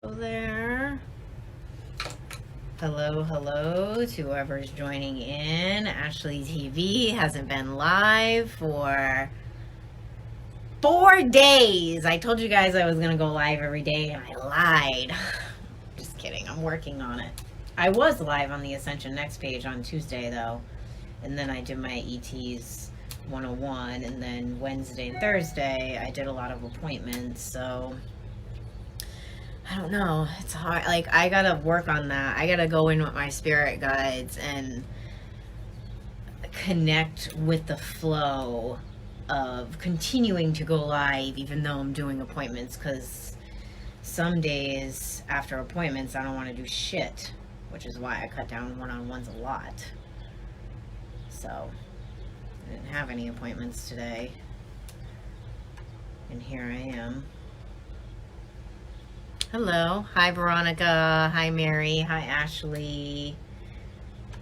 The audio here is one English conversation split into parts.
Hello there. Hello to whoever's joining in. Ashley TV hasn't been live for 4 days. I told you guys I was going to go live every day and I lied. Just kidding. I'm working on it. I was live on the Ascension Next page on Tuesday though. And then I did my ETs 101, and then Wednesday and Thursday I did a lot of appointments, so I don't know. It's hard. Like, I gotta work on that. I gotta go in with my spirit guides and connect with the flow of continuing to go live even though I'm doing appointments, because some days after appointments I don't want to do shit, which is why I cut down one-on-ones a lot. So I didn't have any appointments today, and here I am. Hello. Hi, Veronica. Hi, Mary. Hi, Ashley.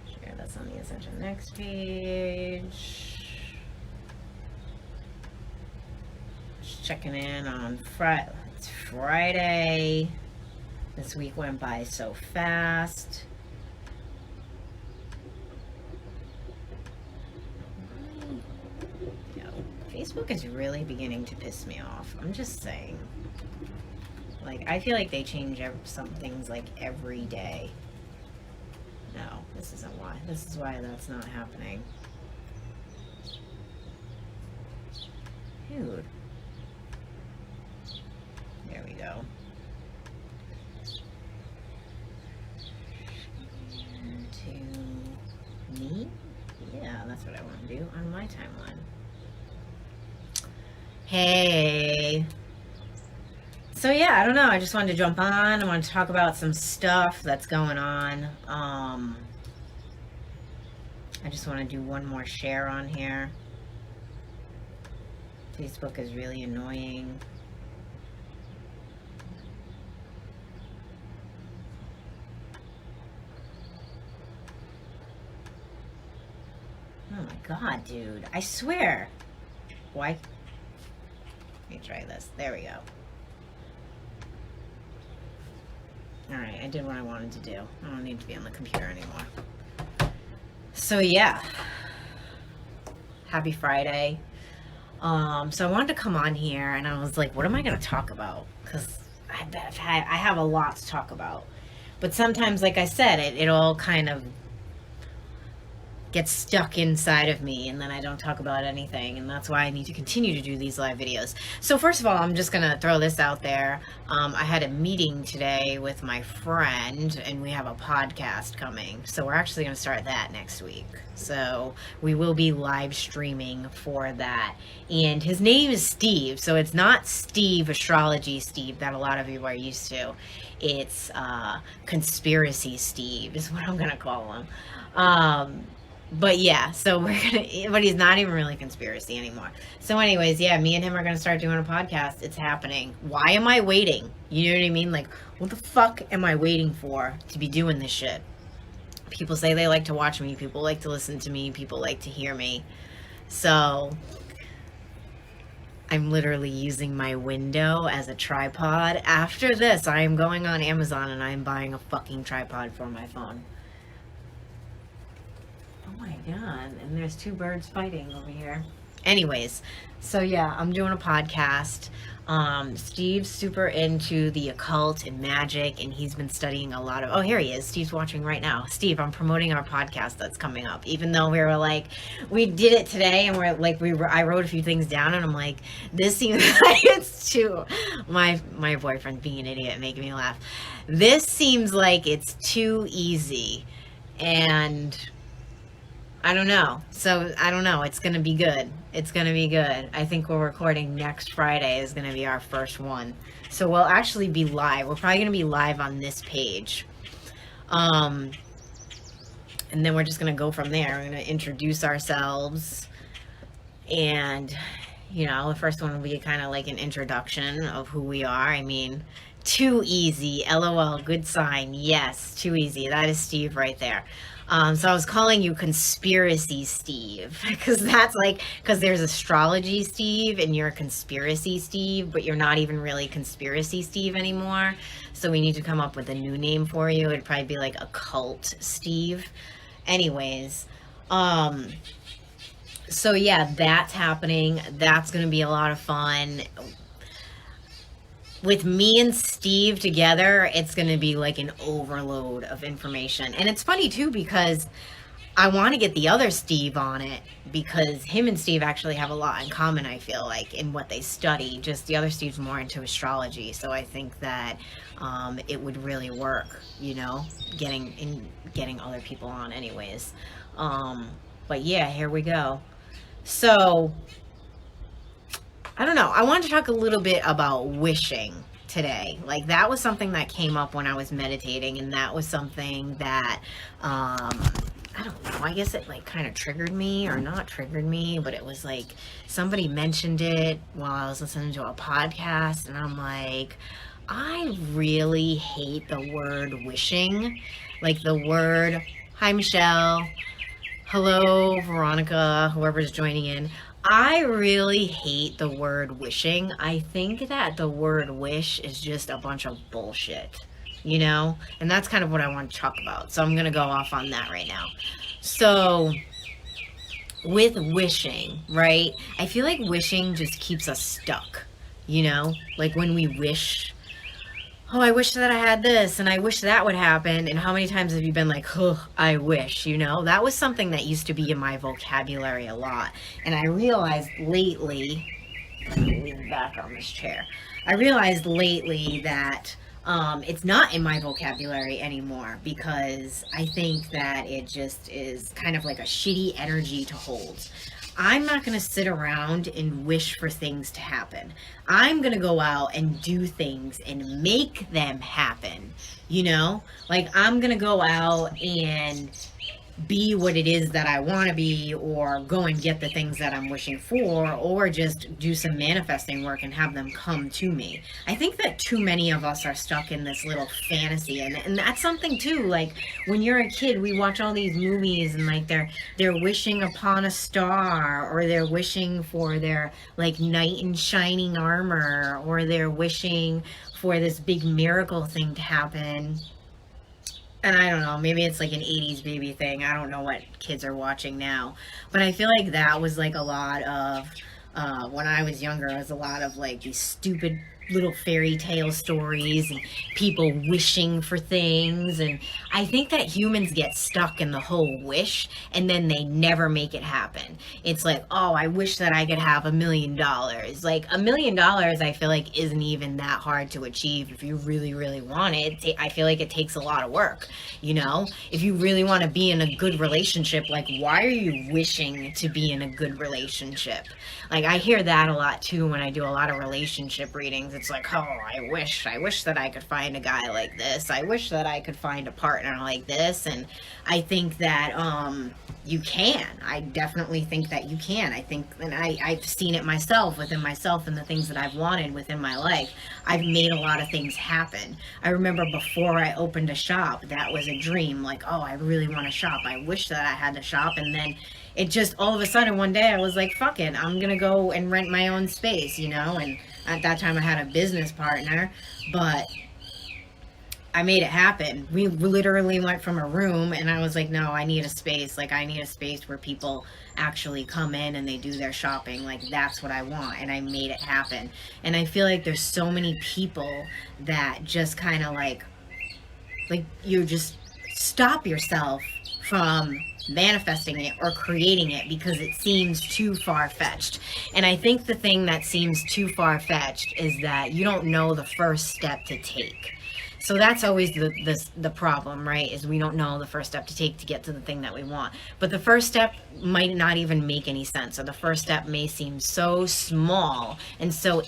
Share this on the Ascension Next page. Just checking in on Friday. It's Friday. This week went by so fast. Facebook is really beginning to piss me off. I'm just saying. Like, I feel like they change some things like every day. No, this isn't why. This is why that's not happening. Dude. There we go. To me? Yeah, that's what I want to do on my timeline. Hey. So yeah, I don't know. I just wanted to jump on. I want to talk about some stuff that's going on. I just want to do one more share on here. Facebook is really annoying. Oh my god, dude. I swear. Why? Let me try this. There we go. Alright, I did what I wanted to do. I don't need to be on the computer anymore. So yeah. Happy Friday. So I wanted to come on here and I was like, what am I going to talk about? Because I have a lot to talk about. But sometimes, like I said, it all kind of gets stuck inside of me and then I don't talk about anything, and that's why I need to continue to do these live videos. So first of all, I'm just gonna throw this out there. I had a meeting today with my friend and we have a podcast coming, so we're actually gonna start that next week. So we will be live streaming for that, and his name is Steve, so it's not Steve Astrology Steve that a lot of you are used to. It's Conspiracy Steve is what I'm gonna call him. But yeah, so but he's not even really conspiracy anymore. So anyways, yeah, me and him are gonna start doing a podcast. It's happening. Why am I waiting? You know what I mean? Like, what the fuck am I waiting for to be doing this shit? People say they like to watch me. People like to listen to me. People like to hear me. So I'm literally using my window as a tripod. After this, I am going on Amazon and I'm buying a fucking tripod for my phone. Oh my god, and there's two birds fighting over here. Anyways, so yeah, I'm doing a podcast. Steve's super into the occult and magic, and he's been studying a lot of... Oh, here he is. Steve's watching right now. Steve, I'm promoting our podcast that's coming up. Even though we were like, we did it today, and we're like, I wrote a few things down, and I'm like, this seems like it's too... My boyfriend being an idiot and making me laugh. This seems like it's too easy, and... I don't know. So, I don't know. It's going to be good. It's going to be good. I think we're recording next Friday is going to be our first one. So, we'll actually be live. We're probably going to be live on this page. And then we're just going to go from there. We're going to introduce ourselves. And, you know, the first one will be kind of like an introduction of who we are. I mean, Too easy. LOL. Good sign. Yes, too easy. That is Steve right there. So I was calling you Conspiracy Steve because because there's Astrology Steve and you're Conspiracy Steve, but you're not even really Conspiracy Steve anymore. So we need to come up with a new name for you. It'd probably be like Occult Steve. Anyways, so yeah, that's happening. That's going to be a lot of fun. With me and Steve together, it's going to be like an overload of information. And it's funny too because I want to get the other Steve on it because him and Steve actually have a lot in common, I feel like, in what they study. Just the other Steve's more into astrology. So I think that it would really work, getting other people on anyways. But yeah, here we go. So I don't know. I wanted to talk a little bit about wishing today. Like that was something that came up when I was meditating, and that was something that I don't know. I guess it like kind of triggered me or not triggered me, but it was like somebody mentioned it while I was listening to a podcast, and I'm like, I really hate the word wishing. Like the word, hi Michelle, hello Veronica, whoever's joining in. I really hate the word wishing. I think that the word wish is just a bunch of bullshit, And that's kind of what I want to talk about. So I'm going to go off on that right now. So with wishing, right? I feel like wishing just keeps us stuck, Like when we wish, oh, I wish that I had this and I wish that would happen. And how many times have you been like, oh, I wish, That was something that used to be in my vocabulary a lot. And I realized lately, let me lean back on this chair. I realized lately that it's not in my vocabulary anymore because I think that it just is kind of like a shitty energy to hold. I'm not going to sit around and wish for things to happen. I'm going to go out and do things and make them happen, Like I'm going to go out and be what it is that I want to be, or go and get the things that I'm wishing for, or just do some manifesting work and have them come to me. I think that too many of us are stuck in this little fantasy, and that's something too. Like when you're a kid, we watch all these movies and like they're wishing upon a star, or they're wishing for their like knight in shining armor, or they're wishing for this big miracle thing to happen. And I don't know, maybe it's like an 80s baby thing. I don't know what kids are watching now. But I feel like that was like a lot of, when I was younger, it was a lot of like these stupid little fairy tale stories and people wishing for things. And I think that humans get stuck in the whole wish and then they never make it happen. It's like, oh, I wish that I could have $1 million. Like $1 million, I feel like isn't even that hard to achieve if you really, really want it. I feel like it takes a lot of work, If you really want to be in a good relationship, like why are you wishing to be in a good relationship? Like I hear that a lot too when I do a lot of relationship readings. It's like, oh, I wish that I could find a guy like this. I wish that I could find a partner like this. And I think that you can. I definitely think that you can. I think, and I've seen it myself, within myself, and the things that I've wanted within my life. I've made a lot of things happen. I remember before I opened a shop, that was a dream. Like, oh, I really want to shop. I wish that I had a shop. And then it just, all of a sudden, one day I was like, fuck it, I'm going to go and rent my own space, And at that time I had a business partner, but I made it happen. We literally went from a room and I was like, no, I need a space. Like I need a space where people actually come in and they do their shopping. Like that's what I want. And I made it happen. And I feel like there's so many people that just kind of like you just stop yourself from manifesting it or creating it because it seems too far-fetched. And I think the thing that seems too far-fetched is that you don't know the first step to take. So that's always the problem, right? Is we don't know the first step to take to get to the thing that we want. But the first step might not even make any sense, or the first step may seem so small and so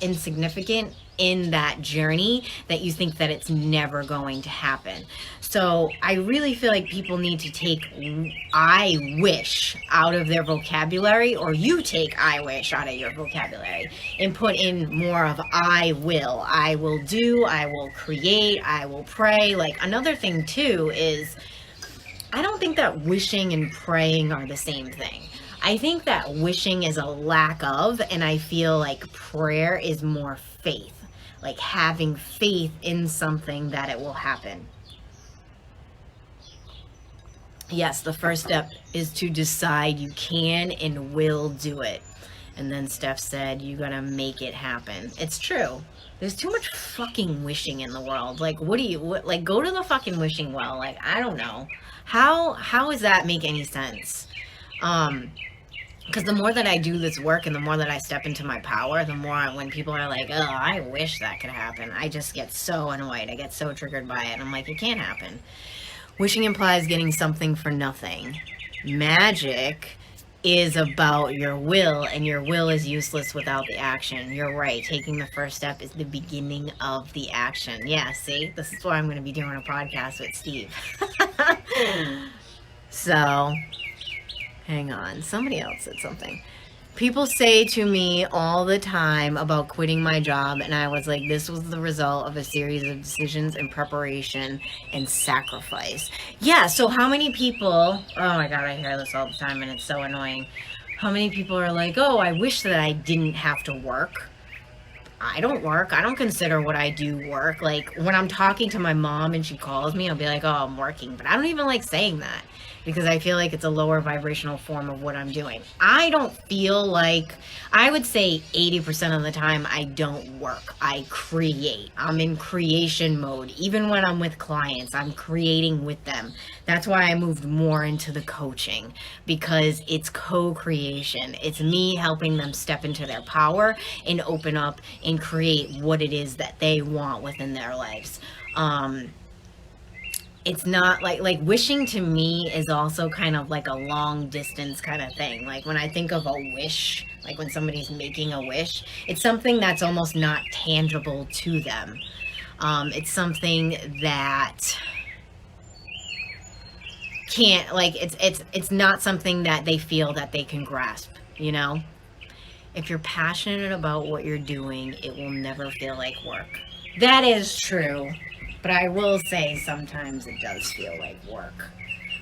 insignificant in that journey that you think that it's never going to happen. So I really feel like people need to take I wish out of their vocabulary, or you take I wish out of your vocabulary and put in more of I will do, I will create, I will pray. Like, another thing too is, I don't think that wishing and praying are the same thing. I think that wishing is a lack of, and I feel like prayer is more faith. Like having faith in something that it will happen. Yes, the first step is to decide you can and will do it. And then Steph said, you gotta make it happen. It's true. There's too much fucking wishing in the world. Like, like, go to the fucking wishing well. Like, I don't know. How does that make any sense? Because the more that I do this work and the more that I step into my power, the more when people are like, oh, I wish that could happen, I just get so annoyed. I get so triggered by it. I'm like, it can't happen. Wishing implies getting something for nothing. Magic is about your will, and your will is useless without the action. You're right. Taking the first step is the beginning of the action. Yeah, see? This is why I'm going to be doing a podcast with Steve. So, hang on. Somebody else said something. People say to me all the time about quitting my job, and I was like, this was the result of a series of decisions and preparation and sacrifice. Yeah, so how many people, oh my God, I hear this all the time and it's so annoying. How many people are like, oh, I wish that I didn't have to work. I don't work. I don't consider what I do work. Like, when I'm talking to my mom and she calls me, I'll be like, oh, I'm working. But I don't even like saying that, because I feel like it's a lower vibrational form of what I'm doing. I don't feel like, I would say 80% of the time I don't work. I create. I'm in creation mode. Even when I'm with clients, I'm creating with them. That's why I moved more into the coaching, because it's co-creation. It's me helping them step into their power and open up and create what it is that they want within their lives. It's not like wishing to me is also kind of like a long distance kind of thing. Like, when I think of a wish, like when somebody's making a wish, it's something that's almost not tangible to them. It's something that can't, like, it's not something that they feel that they can grasp, you know? If you're passionate about what you're doing, it will never feel like work. That is true. But I will say sometimes it does feel like work.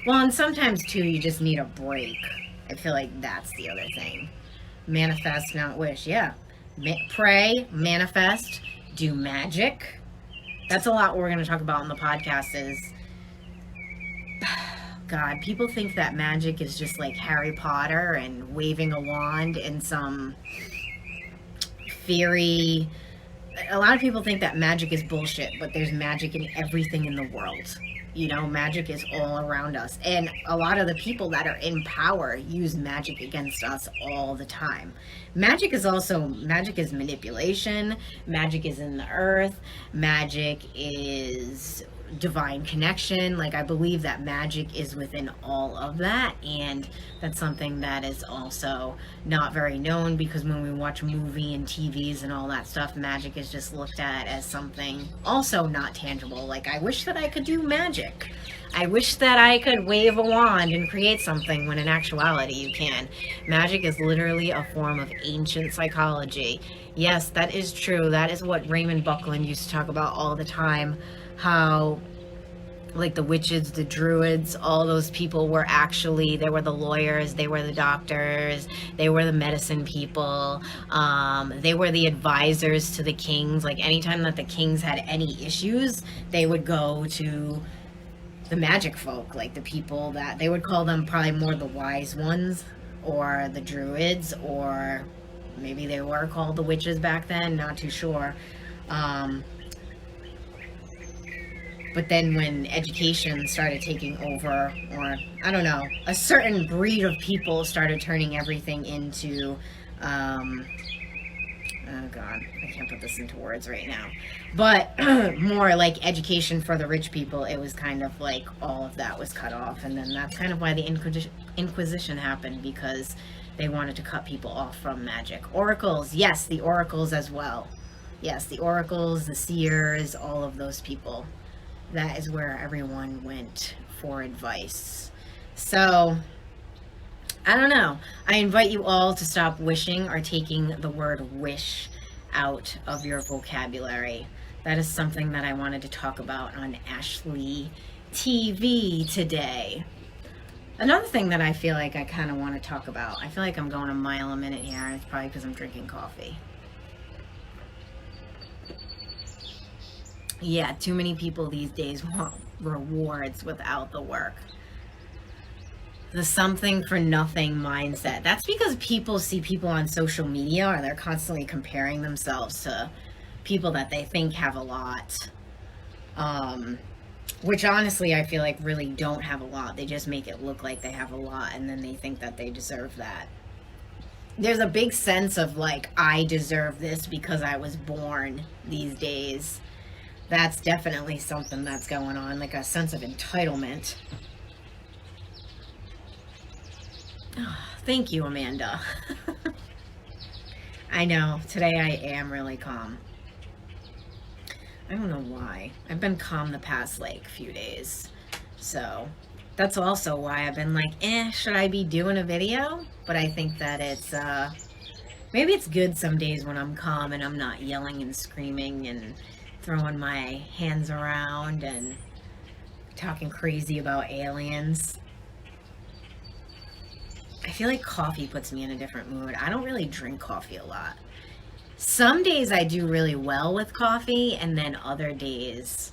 Well, and sometimes too, you just need a break. I feel like that's the other thing. Manifest, not wish. Yeah. Pray, manifest, do magic. That's a lot we're going to talk about on the podcast is, God, people think that magic is just like Harry Potter and waving a wand and some fairy. A lot of people think that magic is bullshit, but there's magic in everything in the world. You know, magic is all around us. And a lot of the people that are in power use magic against us all the time. Magic is manipulation. Magic is in the earth. Magic is divine connection. Like, I believe that magic is within all of that, and that's something that is also not very known, because when we watch movie and TVs and all that stuff, magic is just looked at as something also not tangible. Like, I wish that I could do magic. I wish that I could wave a wand and create something, when in actuality you can. Magic is literally a form of ancient psychology. Yes, that is true. That is what Raymond Buckland used to talk about all the time. How, like, the witches, the druids, all those people were actually, they were the lawyers, they were the doctors, they were the medicine people, they were the advisors to the kings. Like, anytime that the kings had any issues, they would go to the magic folk, like the people that, they would call them probably more the wise ones, or the druids, or maybe they were called the witches back then, not too sure. But then when education started taking over, or I don't know, a certain breed of people started turning everything into, oh God, I can't put this into words right now, but more like education for the rich people, it was kind of like all of that was cut off. And then that's kind of why the Inquisition happened, because they wanted to cut people off from magic. Oracles, yes, the oracles as well. Yes, the oracles, the seers, all of those people. That is where everyone went for advice. So, I don't know. I invite you all to stop wishing or taking the word wish out of your vocabulary. That is something that I wanted to talk about on Ashley TV today. Another thing that I feel like I kind of want to talk about, I feel like I'm going a mile a minute here, and it's probably because I'm drinking coffee. Yeah, too many people these days want rewards without the work. The something for nothing mindset. That's because people see people on social media and they're constantly comparing themselves to people that they think have a lot. Which honestly I feel like really don't have a lot. They just make it look like they have a lot, and then they think that they deserve that. There's a big sense of like, I deserve this because I was born these days. That's definitely something that's going on, like a sense of entitlement. Oh, thank you, Amanda. I know, today I am really calm. I don't know why. I've been calm the past like few days. So that's also why I've been like, should I be doing a video? But I think that it's, maybe it's good some days when I'm calm and I'm not yelling and screaming and throwing my hands around and talking crazy about aliens. I feel like coffee puts me in a different mood. I don't really drink coffee a lot. Some days I do really well with coffee, and then other days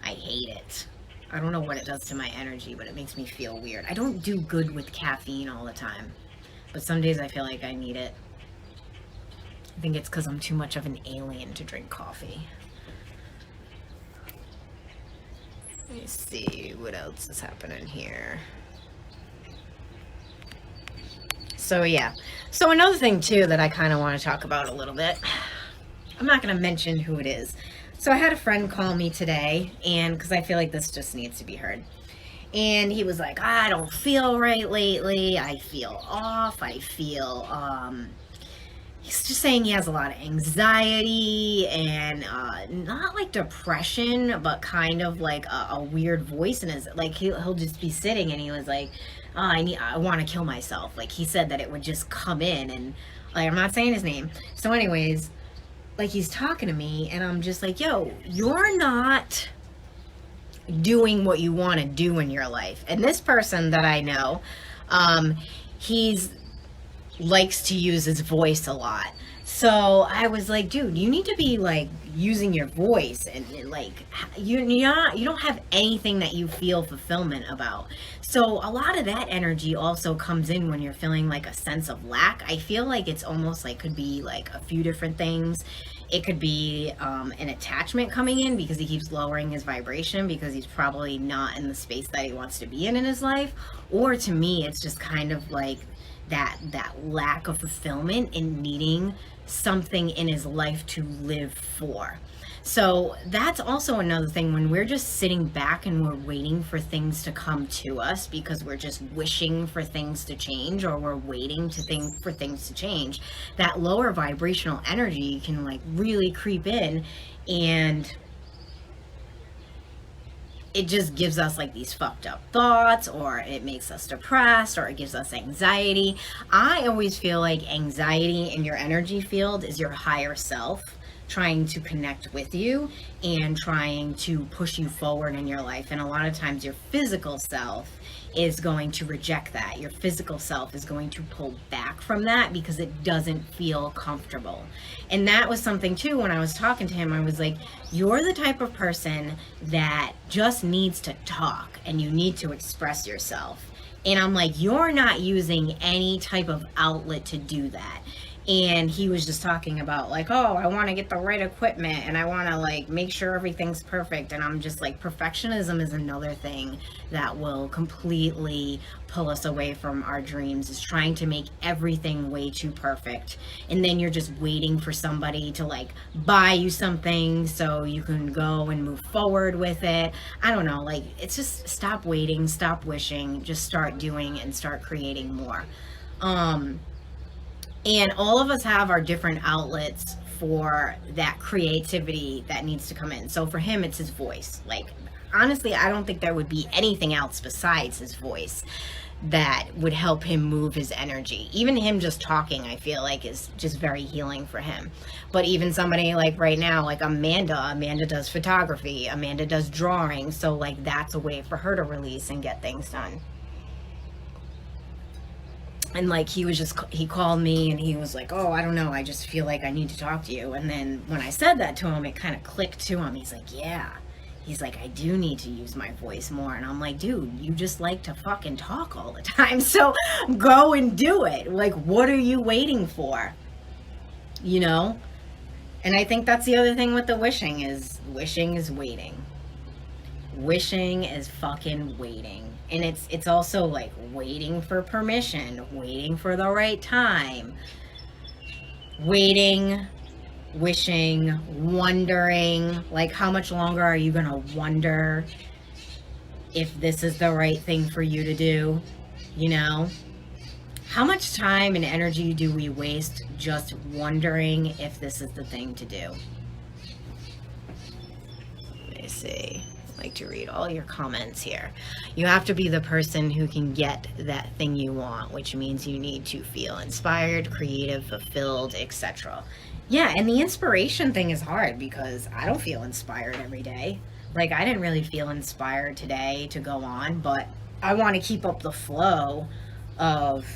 I hate it. I don't know what it does to my energy, but it makes me feel weird. I don't do good with caffeine all the time, but some days I feel like I need it. I think it's because I'm too much of an alien to drink coffee. Let me see what else is happening here. So yeah. So another thing too that I kind of want to talk about a little bit. I'm not going to mention who it is. So I had a friend call me today, and because I feel like this just needs to be heard. And he was like, I don't feel right lately. I feel off. I feel, he's just saying he has a lot of anxiety and not like depression, but kind of like a weird voice in his, like he'll just be sitting and he was like, oh, I want to kill myself. Like he said that it would just come in, and like, I'm not saying his name. So anyways, like he's talking to me and I'm just like, yo, you're not doing what you want to do in your life. And this person that I know, he's likes to use his voice a lot. So I was like, dude, you need to be like using your voice, and like you don't have anything that you feel fulfillment about. So a lot of that energy also comes in when you're feeling like a sense of lack. I feel like it's almost like could be like a few different things. It could be an attachment coming in because he keeps lowering his vibration because he's probably not in the space that he wants to be in his life. Or to me, it's just kind of like that lack of fulfillment in needing something in his life to live for. So that's also another thing when we're just sitting back and we're waiting for things to come to us because we're just wishing for things to change, or we're waiting for things to change, that lower vibrational energy can like really creep in, and it just gives us like these fucked up thoughts, or it makes us depressed, or it gives us anxiety. I always feel like anxiety in your energy field is your higher self trying to connect with you and trying to push you forward in your life. And a lot of times your physical self is going to reject that. Your physical self is going to pull back from that because it doesn't feel comfortable. And that was something too, when I was talking to him, I was like, you're the type of person that just needs to talk and you need to express yourself. And I'm like, you're not using any type of outlet to do that. And he was just talking about like, oh, I want to get the right equipment and I want to like make sure everything's perfect. And I'm just like, perfectionism is another thing that will completely pull us away from our dreams, is trying to make everything way too perfect. And then you're just waiting for somebody to like buy you something so you can go and move forward with it. I don't know, like it's just stop waiting, stop wishing, just start doing and start creating more. And all of us have our different outlets for that creativity that needs to come in. So for him, it's his voice. Like, honestly, I don't think there would be anything else besides his voice that would help him move his energy. Even him just talking, I feel like, is just very healing for him. But even somebody like right now, like Amanda does photography, Amanda does drawing, so like that's a way for her to release and get things done. And like he called me and he was like, oh, I don't know, I just feel like I need to talk to you. And then when I said that to him, it kind of clicked to him. He's like, yeah. He's like, I do need to use my voice more. And I'm like, dude, you just like to fucking talk all the time. So go and do it. Like, what are you waiting for? You know? And I think that's the other thing with the wishing is waiting. Wishing is fucking waiting. And it's also like waiting for permission, waiting for the right time, waiting, wishing, wondering, like how much longer are you gonna wonder if this is the right thing for you to do? You know, how much time and energy do we waste just wondering if this is the thing to do? Let me see. I like to read all your comments here. You have to be the person who can get that thing you want, which means you need to feel inspired, creative, fulfilled, etc. Yeah, and the inspiration thing is hard because I don't feel inspired every day. Like, I didn't really feel inspired today to go on, but I want to keep up the flow of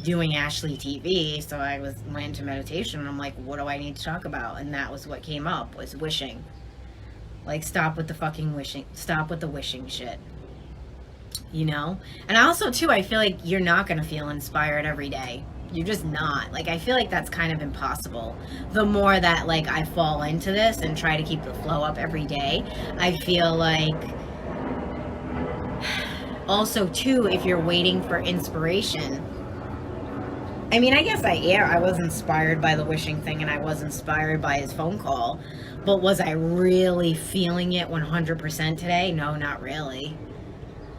doing Ashley TV. So I went into meditation and I'm like, what do I need to talk about? And that was what came up, was wishing. Like, stop with the fucking wishing. Stop with the wishing shit. You know? And also, too, I feel like you're not going to feel inspired every day. You're just not. Like, I feel like that's kind of impossible. The more that, like, I fall into this and try to keep the flow up every day, I feel like... Also, too, if you're waiting for inspiration... I mean, I guess I was inspired by the wishing thing, and I was inspired by his phone call. But was I really feeling it 100% today? No, not really.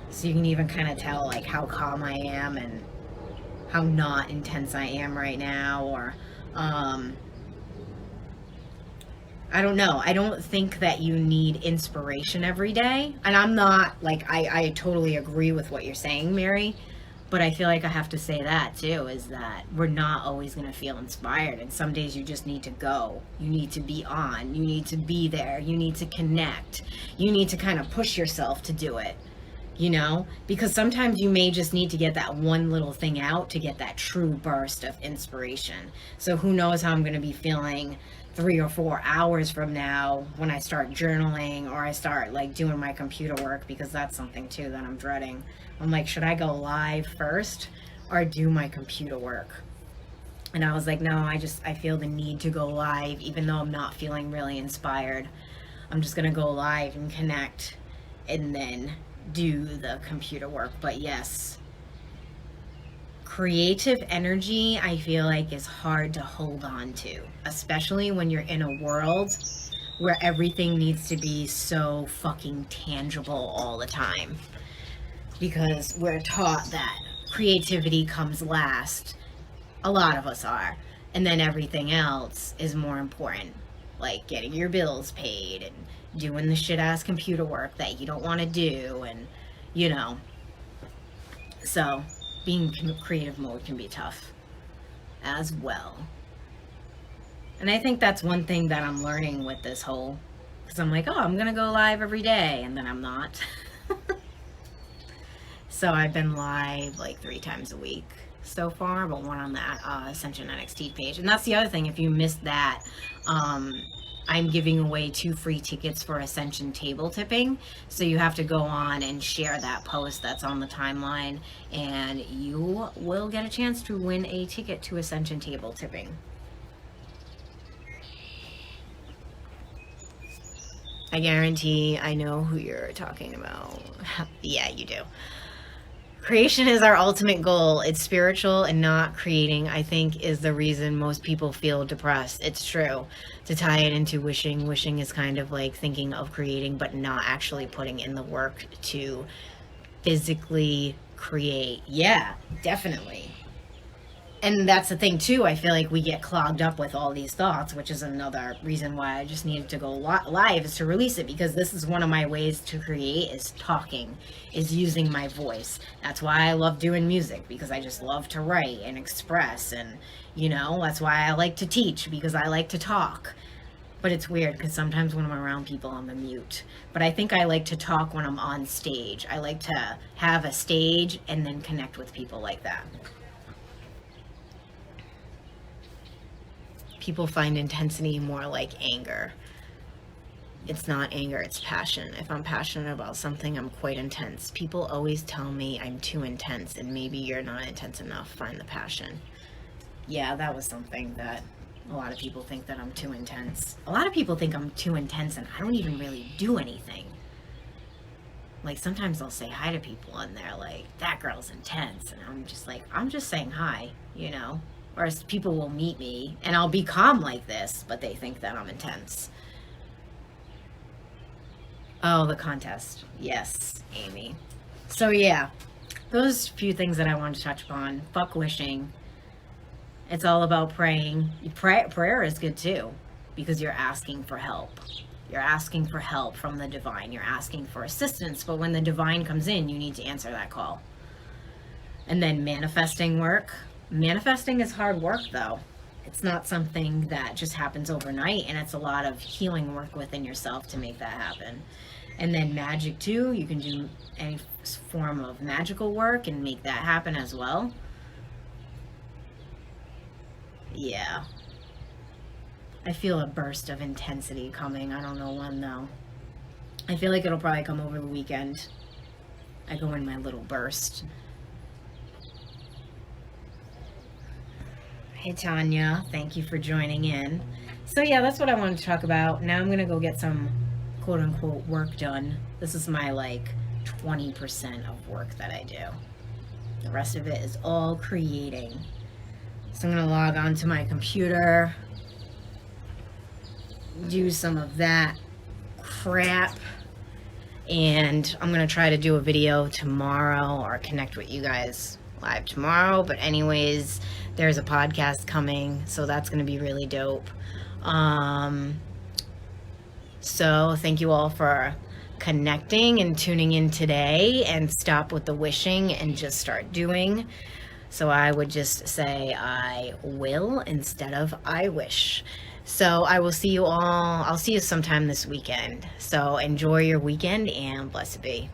So you can even kind of tell, like, how calm I am and how not intense I am right now, or I don't know. I don't think that you need inspiration every day. And I'm not, like, I totally agree with what you're saying, Mary, but I feel like I have to say that too, is that we're not always going to feel inspired, and some days you just need to go. You need to be on. You need to be there. You need to connect. You need to kind of push yourself to do it. You know, because sometimes you may just need to get that one little thing out to get that true burst of inspiration. So who knows how I'm going to be feeling 3 or 4 hours from now when I start journaling or I start like doing my computer work, because that's something too that I'm dreading. I'm like, should I go live first or do my computer work? And I was like, no, I feel the need to go live, even though I'm not feeling really inspired. I'm just going to go live and connect and then do the computer work. But yes, creative energy, I feel like, is hard to hold on to, especially when you're in a world where everything needs to be so fucking tangible all the time, because we're taught that creativity comes last. A lot of us are, and then everything else is more important, like getting your bills paid and doing the shit ass computer work that you don't want to do, and you know, so being creative mode can be tough as well. And I think that's one thing that I'm learning with this whole, because I'm like, oh, I'm gonna go live every day, and then I'm not. So I've been live like 3 times a week so far, but one on that Ascension NXT page. And that's the other thing, if you missed that, I'm giving away 2 free tickets for Ascension table tipping. So you have to go on and share that post that's on the timeline, and you will get a chance to win a ticket to Ascension table tipping. I guarantee I know who you're talking about. Yeah, you do. Creation is our ultimate goal. It's spiritual, and not creating, I think, is the reason most people feel depressed. It's true. To tie it into wishing, wishing is kind of like thinking of creating, but not actually putting in the work to physically create. Yeah, definitely. And that's the thing too. I feel like we get clogged up with all these thoughts, which is another reason why I just needed to go live, is to release it, because this is one of my ways to create, is talking, is using my voice. That's why I love doing music, because I just love to write and express, and that's why I like to teach, because I like to talk. But it's weird because sometimes when I'm around people, I'm a mute. But I think I like to talk when I'm on stage. I like to have a stage and then connect with people like that. People find intensity more like anger. It's not anger, it's passion. If I'm passionate about something, I'm quite intense. People always tell me I'm too intense, and maybe you're not intense enough. Find the passion. Yeah, that was something that a lot of people think, that I'm too intense. A lot of people think I'm too intense and I don't even really do anything. Like, sometimes I'll say hi to people and they're like, that girl's intense. And I'm just like, I'm just saying hi, Or people will meet me and I'll be calm like this, but they think that I'm intense. Oh, the contest. Yes, Amy. So yeah, those few things that I wanted to touch upon. Fuck wishing. It's all about praying. Prayer is good too, because you're asking for help. You're asking for help from the divine. You're asking for assistance, but when the divine comes in, you need to answer that call. And then manifesting work. Manifesting is hard work, though. It's not something that just happens overnight, and it's a lot of healing work within yourself to make that happen. And then magic too. You can do any form of magical work and make that happen as well. Yeah. I feel a burst of intensity coming. I don't know when, though. I feel like it'll probably come over the weekend. I go in my little burst. Hey, Tanya. Thank you for joining in. So, yeah, that's what I wanted to talk about. Now I'm going to go get some quote-unquote work done. This is my, 20% of work that I do. The rest of it is all creating. So I'm going to log on to my computer, do some of that crap, and I'm going to try to do a video tomorrow or connect with you guys live tomorrow. But anyways, there's a podcast coming, so that's going to be really dope. So thank you all for connecting and tuning in today, and stop with the wishing and just start doing. So I would just say I will instead of I wish. So I will see you all. I'll see you sometime this weekend. So enjoy your weekend and blessed be.